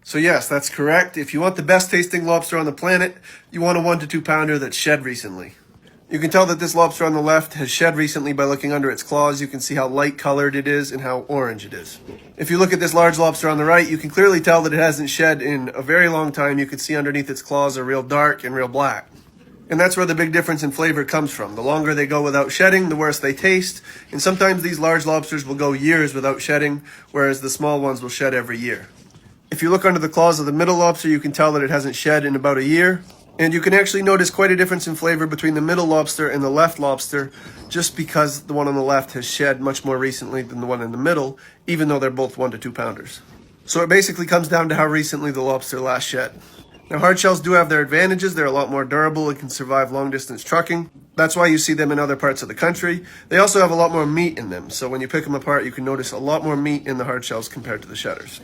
So yes, that's correct. If you want the best tasting lobster on the planet, you want a 1 to 2 pounder that's shed recently. You can tell that this lobster on the left has shed recently by looking under its claws. You can see how light colored it is and how orange it is. If you look at this large lobster on the right, you can clearly tell that it hasn't shed in a very long time. You can see underneath its claws are real dark and real black. And that's where the big difference in flavor comes from. The longer they go without shedding, the worse they taste. And sometimes these large lobsters will go years without shedding, whereas the small ones will shed every year. If you look under the claws of the middle lobster, you can tell that it hasn't shed in about a year. And you can actually notice quite a difference in flavor between the middle lobster and the left lobster, just because the one on the left has shed much more recently than the one in the middle, even though they're both 1 to 2 pounders. So it basically comes down to how recently the lobster last shed. Now, hard shells do have their advantages. They're a lot more durable and can survive long distance trucking. That's why you see them in other parts of the country. They also have a lot more meat in them. So when you pick them apart, you can notice a lot more meat in the hard shells compared to the shedders.